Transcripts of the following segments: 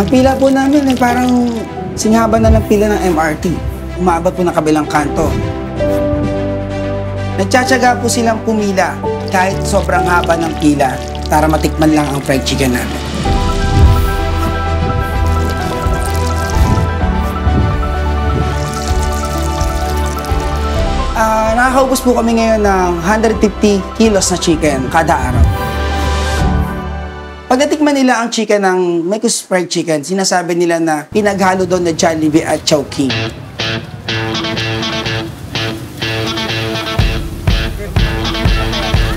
Ang pila po namin ay parang singhaba na ng pila ng MRT. Umabot po ng kabilang kanto. Nagtsatsaga po silang pumila kahit sobrang haba ng pila para matikman lang ang fried chicken namin. Nakakaubos po kami ngayon ng 150 kilos na chicken kada araw. Pag natikman nila ang chicken ng Mecos Fried Chicken, sinasabi nila na pinaghalo doon na Jollibee at Chowking.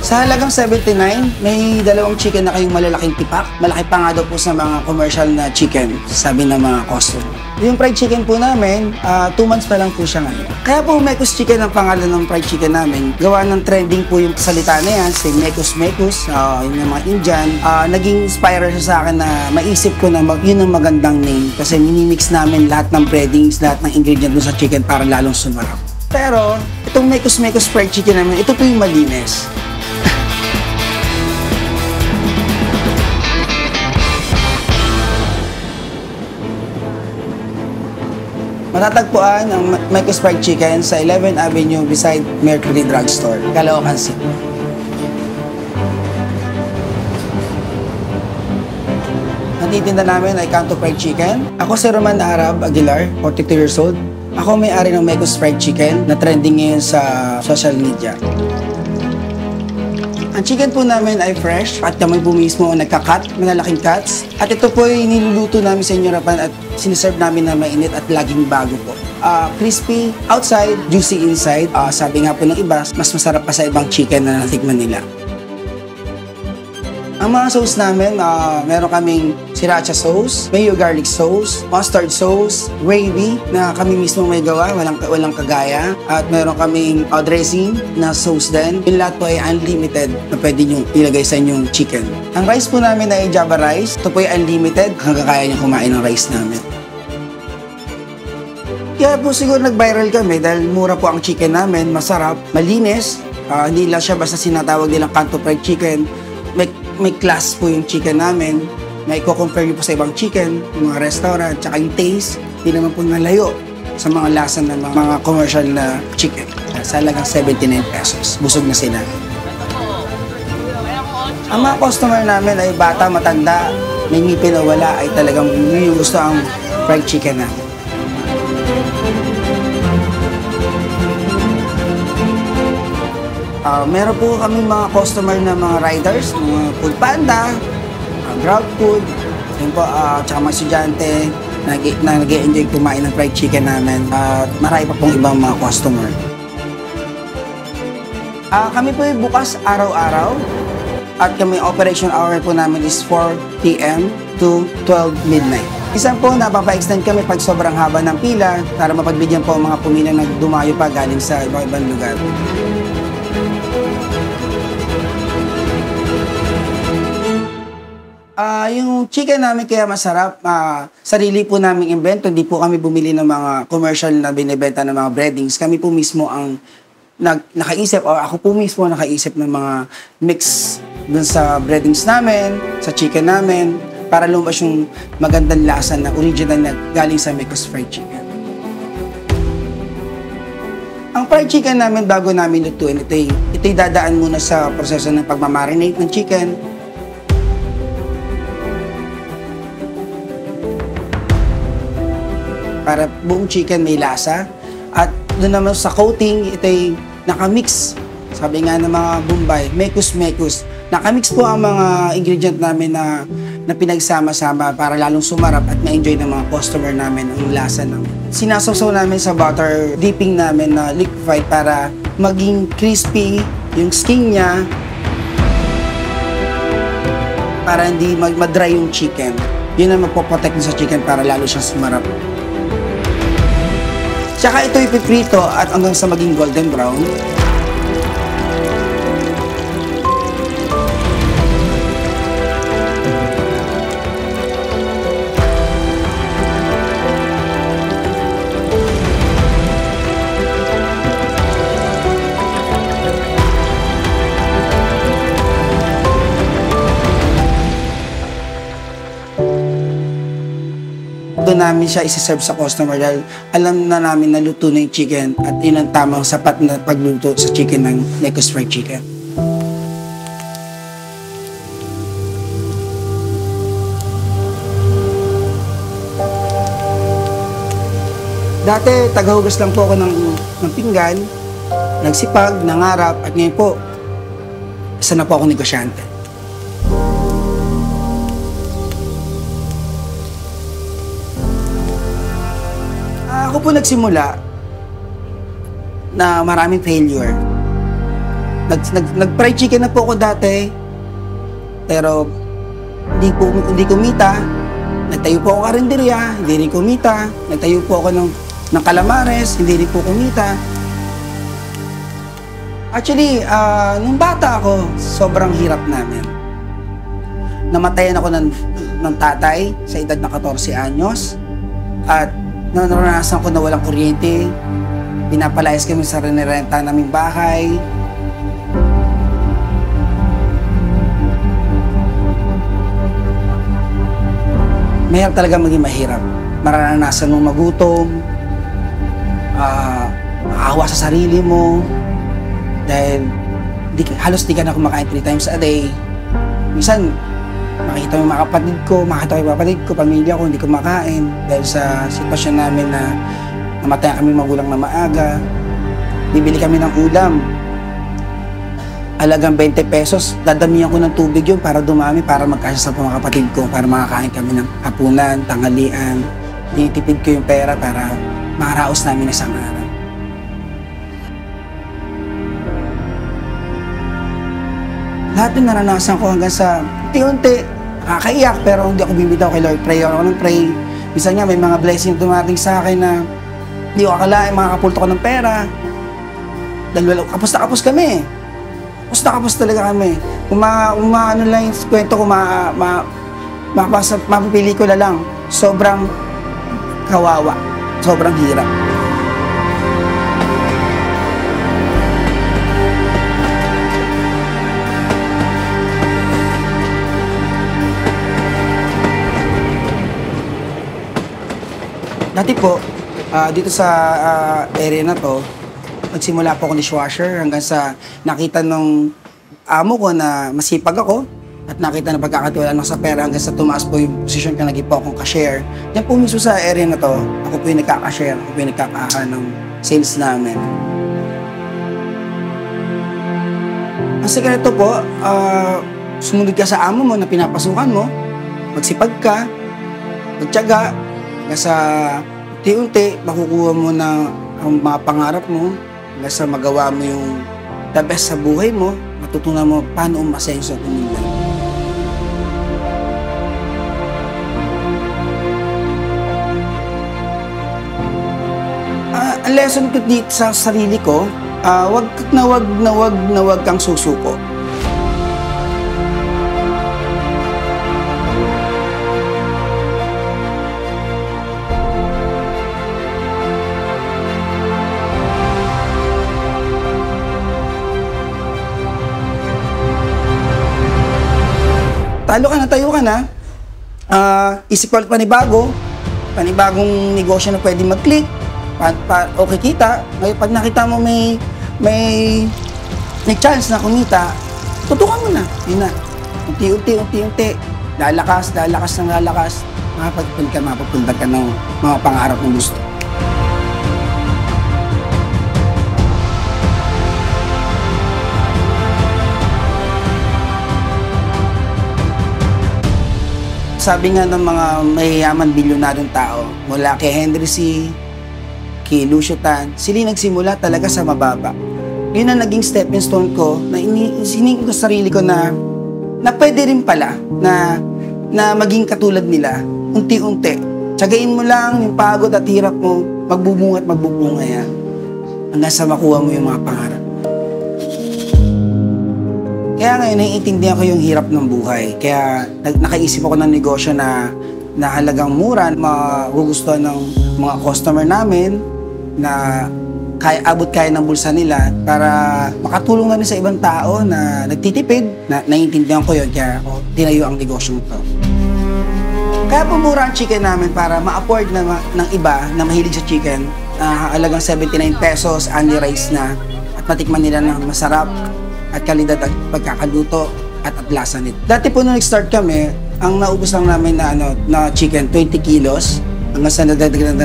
Sa halagang 79, may dalawang chicken na kayong malalaking tipak. Malaki pa nga daw po sa mga commercial na chicken, sabi ng mga customer. Yung fried chicken po namin, 2 months pa lang po siya ngayon. Kaya po Mecos Chicken ang pangalan ng fried chicken namin. Gawa ng trending po yung salita na yan, si Mecos, yung mga Indian. Naging inspire siya sa akin na maisip ko na yun ang magandang name. Kasi minimix namin lahat ng breadings, lahat ng ingredient sa chicken para lalong sumarap. Pero, itong Mecos Fried Chicken namin, ito po yung malinis. Matatagpuan ang Mecos Fried Chicken sa 11th Avenue beside Mercury Drugstore, Caloocan City. Ang titinda namin ay Kanto Fried Chicken. Ako si Roman Arab Aguilar, 42 years old. Ako may-ari ng Mecos Fried Chicken na trending ngayon sa social media. Ang chicken po namin ay fresh at kami po mismo nagka-cut, malalaking cuts. At ito po ay niluluto namin sa inyong harapan at siniserve namin na mainit at laging bago po. Crispy outside, juicy inside. Sabi nga po ng iba, mas masarap pa sa ibang chicken na natikman nila. Ang mga sauce namin, meron kaming sriracha sauce, mayo garlic sauce, mustard sauce, gravy na kami mismo may gawa, walang kagaya. At meron kaming dressing na sauce din. Yung lahat po ay unlimited na pwede nyo ilagay sa inyong chicken. Ang rice po namin ay Java rice. Ito po ay unlimited hanggang kaya nyo kumain ng rice namin. Kaya po siguro nag-viral kami dahil mura po ang chicken namin, masarap, malinis. Hindi lang siya basta sinatawag nilang Kanto Fried Chicken. May class po yung chicken namin. May i-compare nyo po sa ibang chicken, mga restaurant, tsaka yung taste, hindi naman po nalayo sa mga lasa ng mga commercial na chicken. Sa halagang 79 pesos. Busog na sila. Ang mga customer namin ay bata, matanda, may ngipin o wala, ay talagang yung gusto ang fried chicken namin. Meron po kami mga customer na mga riders, mga Food Panda, Grab Food, yun po, tsaka mga estudyante na nag-e-enjoy kumain ng fried chicken namin at marami pa pong ibang mga customer. Kami po ay bukas araw-araw at kami operation hour po namin is 4 p.m. to 12 midnight. Isang po, napapa-extend kami pag sobrang haba ng pila para mapagbigyan po ang mga pumila na dumayo pa galing sa ibang lugar. Yung chicken namin kaya masarap, sarili po naming invento, hindi po kami bumili ng mga commercial na binibenta ng mga breadings. Kami po mismo ang nakaisip, o ako po mismo nakaisip ng mga mix dun sa breadings namin, sa chicken namin, para lumabas yung magandang lasa na original na galing sa Mecos Fried Chicken. Ang fried chicken namin, bago namin lutuin, ito'y dadaan muna sa proseso ng pagmamarinate ng chicken. Para buong chicken may lasa. At doon naman sa coating, ito'y nakamix. Sabi nga ng mga Bombay, Mecos. Nakamix po ang mga ingredient namin na pinagsama-sama para lalong sumarap at ma-enjoy ng mga customer namin ang lasa namin. Sinasawsaw namin sa butter dipping namin na liquefied para maging crispy yung skin niya, para hindi mag-dry yung chicken. Yun ang magpoprotect sa chicken para lalo siyang sumarap. Tsaka ito ipiprito at hanggang sa maging golden brown. doon namin siya isi-serve sa customer dahil alam na namin na luto na yung chicken at yun ang tamang sapat na pagluto sa chicken ng Necos Fried Chicken. Dati, tagahugas lang po ako ng pinggan, nagsipag, nangarap, at ngayon po, isa na po ako negosyante. Ako po nagsimula na maraming failure. Nag-fried chicken na po ako dati, pero hindi kumita. Nagtayo po ako karinderya, hindi rin kumita. Nagtayo po ako ng calamares, hindi rin po kumita. Actually, nung bata ako, sobrang hirap namin. Namatayan ako ng tatay sa edad na 14 anyos. At naranasan ko na walang kuryente. Pinapalayas kami sa rinirenta naming bahay. Mahirap talaga maging mahirap. Maranasan mong magutom, maawa sa sarili mo, dahil halos di ka na kumakain 3 times a day. Minsan, makita mo yung mga kapatid ko, pamilya ko, hindi kumakain dahil sa sitwasyon namin na namatay kami magulang na maaga. Bibili kami ng ulam. Alagang 20 pesos, dadamihan ko ng tubig yun para dumami, para magkasya sa mga kapatid ko, para makakain kami ng hapunan, tanghalian. Tinitipid ko yung pera para makaraos namin isang araw. Lahat yung naranasan ko hanggang sa unti-unti, nakakaiyak, pero hindi ako bibitaw kay Lord. Pray ako ng pray. Minsan nga may mga blessing dumating sa akin na hindi ko akalain, makakapulto ko ng pera. Dahil kapos na kapos kami. Kapos na kapos talaga kami. Kung ano lang yung kwento ko, mapipili ko na lang. Sobrang kawawa. Sobrang hirap. Dati po, dito sa area na to, nagsimula po ako dishwasher hanggang sa nakita nung amo ko na masipag ako at nakita na pagkakatiwalaan ako sa pera hanggang sa tumaas po yung posisyon ka, naging po akong cashier. Diyan po mismo sa area na to, ako po yung nagkaka-share, ako po yung nagkakaha ng sales namin. Ang sekreto po, sumunod ka sa amo mo na pinapasukan mo, magsipag ka, magtiyaga, hanggang sa unti-unti makukuha mo na ang mga pangarap mo, hanggang sa magawa mo yung the best sa buhay mo, matutunan mo paano umasenso at umunlad. Ang lesson ko dito sa sarili ko, wag kang susuko. Talo ka na, tayo ka na. Isip ko panibagong negosyo na pwede mag-click. Okay kita. Ngayon, pag nakita mo may chance na kumita, tutukan mo na. Yun na. Unti-unti. Lalakas. Mapapagpunta ka ng mga pangarap mong gusto. Sabi nga ng mga mayayaman bilyonaryong tao, mula kay Henry C., kay Lucio Tan, sila nagsimula talaga sa mababa. Yun ang naging stepping stone ko, na siningin ko sa sarili ko na pwede rin pala na maging katulad nila, unti-unti. Tsagain mo lang yung pagod at hirap mo, magbubunga yan. Hanggang sa makuha mo yung mga pangarap. Kaya ngayon, naiintindihan ko yung hirap ng buhay. Kaya nakaisip ako ng negosyo na halagang mura, magugustuhan ng mga customer namin na abot kaya ng bulsa nila para makatulong na rin sa ibang tao na nagtitipid. Naiintindihan ko yun, kaya ako tinayo ang negosyo ito. Kaya po mura ang chicken namin para ma-afford ng iba na mahilig sa chicken. Halagang 79 pesos, only rice na. At matikman nila na masarap at kalidad at pagkakaluto at lasa nito. Dati po nung nag-start kami, ang naubos lang namin na chicken, 20 kilos. Hanggang sa nadagdagan,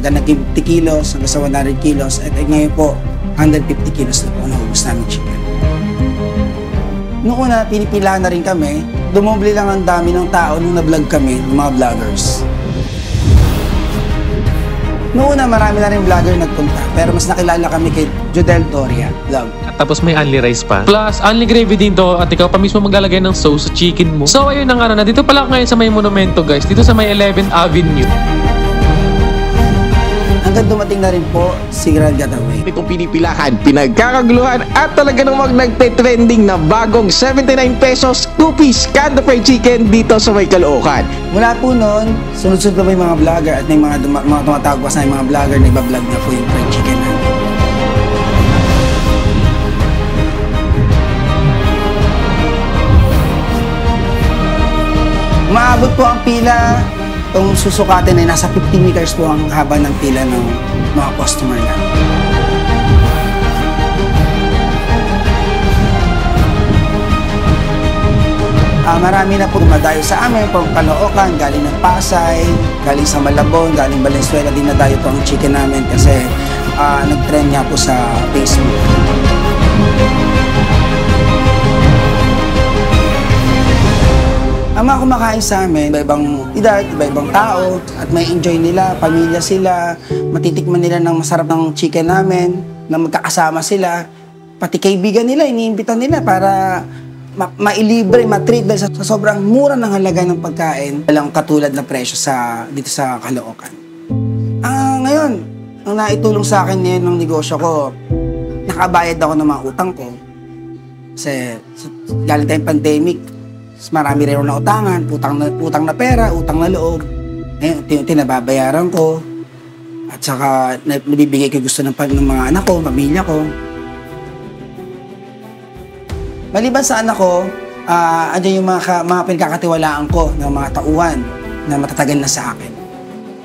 hanggang naging 50 kilos, hanggang sa 100 kilos. At ngayon po, 150 kilos na po naubos namin chicken. Noong una, pinipilahan na rin kami. Dumobli lang ang dami ng tao nung na-vlog kami, ng mga vloggers. Noong una, marami na rin vlogger nagpunta. Pero mas nakilala kami kay Jodel Doria Vlog. At tapos may only rice pa. Plus, only gravy din to at ikaw pa mismo maglalagay ng sauce sa chicken mo. So, ayun na nga na. Dito pala ako ngayon sa may monumento guys. Dito sa may 11th Avenue. Hanggang dumating na rin po si Grand Getaway. Itong pinipilahan, pinagkakaguluhan at talaga namang nagte-trending na bagong 79 pesos 2-piece Canto Fried Chicken dito sa may Caloocan. Mula po noon, sunod-sunod na may mga vlogger at may mga tumatawag pa sa mga vlogger na iba-vlog na po yung fried chicken namin. Umaabot po ang pila. Itong susukatin ay nasa 50 meters po ang haba ng pila ng mga customer na. Marami na po dumadayo sa amin from Caloocan, galing ng Pasay, galing sa Malabon, galing Valenzuela, dinadayo po ang chicken namin kasi nag-trend nga po sa Facebook. Ang mga kumakain sa amin, iba-ibang edad, iba-ibang tao, at may enjoy nila, pamilya sila, matitikman nila ng masarap ng chicken namin, na magkakasama sila, pati kaibigan nila, iniimbitan nila para mailibre, matreat dahil sa sobrang mura ng halaga ng pagkain, walang katulad na presyo dito sa Caloocan. Ngayon, ang naitulong sa akin ngayon ng negosyo ko, nakabayad ako ng mga utang ko. Kasi galing tayong pandemic, marami rin na utangan, utang na pera, utang na loob. Ngayon, tinababayaran ko. At saka, nabibigay ko gusto ng mga anak ko, pamilya ko. Maliban sa anak ko, andyan yung mga pinagkakatiwalaan ko ng mga tauhan na matatagal na sa akin.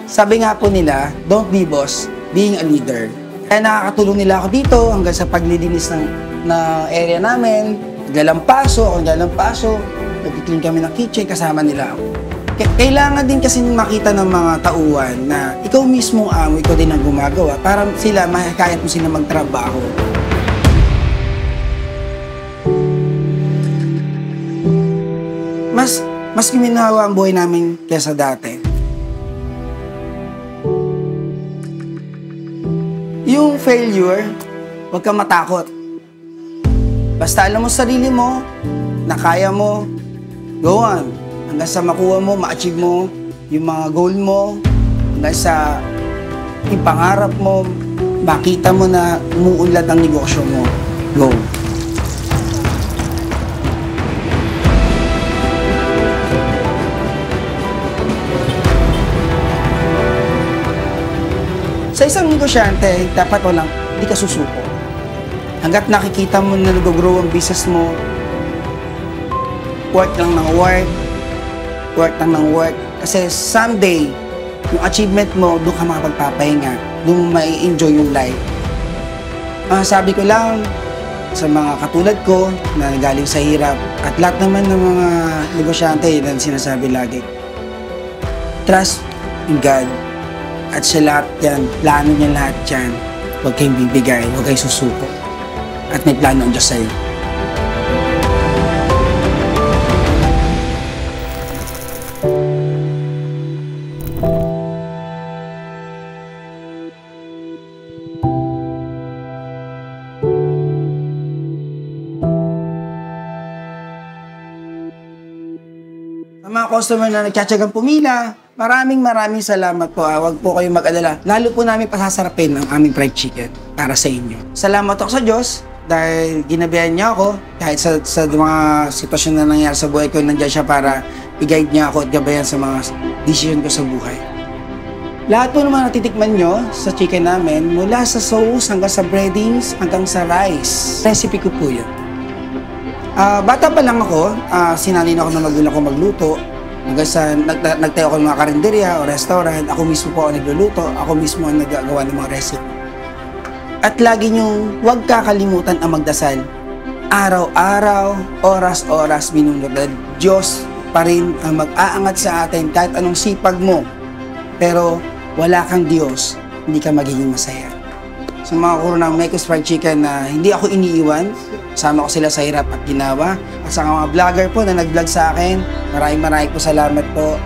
Sabi nga po nila, don't be boss, being a leader. Kaya nakakatulong nila ako dito hanggang sa paglilinis na area namin. Naglampaso, nag-clean kami ng kitchen, kasama nila ako. Kailangan din kasi makita ng mga tauhan na ikaw mismo amo, ikaw din ang gumagawa para sila, makakaya mo sila magtrabaho. Mas guminawa ang buhay namin kesa dati. Yung failure, huwag kang matakot. Basta alam mo sarili mo, na kaya mo, go on. Hanggang sa makuha mo, ma-achieve mo yung mga goal mo, hanggang sa yung pangarap mo, makita mo na umuunlad ang negosyo mo. Go. Sa isang negosyante, dapat hindi ka susuko. Hanggat nakikita mo na nag-grow ang business mo, work lang ng work. Kasi someday, yung achievement mo, doon ka makapagpapahinga, doon mo mai-enjoy yung life. Sabi ko lang sa mga katulad ko na galing sa hirap at lahat naman ng mga negosyante na sinasabi lagi, trust in God. At sa lahat yan, plano niya lahat yan. Huwag kayong bibigay, huwag kayong susuko. At may plano ang Diyos sa'yo. Sa mga customer na nagtsatsagang pumila, maraming salamat po. Huwag po kayong mag-alala. Lalo po namin pasasarapin ang aming fried chicken para sa inyo. Salamat ako sa Diyos dahil ginabihan niya ako. Kahit sa mga sitwasyon na nangyari sa buhay ko, nandiyan siya para i-guide niya ako at gabayan sa mga decision ko sa buhay. Lahat po naman natitikman nyo sa chicken namin, mula sa sauce hanggang sa breadings hanggang sa rice. Recipe ko po yun. Bata pa lang ako, sinalin ako na magulang ko magluto. Hanggang sa nagtayo ako ng mga karinderya o restaurant, ako mismo po ang nagluluto, ako mismo ang nagagawa ng mga recipe. At lagi niyong huwag kakalimutan ang magdasal. Araw-araw, oras-oras, minuto. Diyos pa rin ang mag-aangat sa atin kahit anong sipag mo. Pero wala kang Diyos, hindi ka magiging masaya. Sa mga kuro ng Mekos Fried Chicken na hindi ako iniiwan, sama ko sila sa hirap at ginawa. At sa mga vlogger po na nag-vlog sa akin, maraming po salamat po.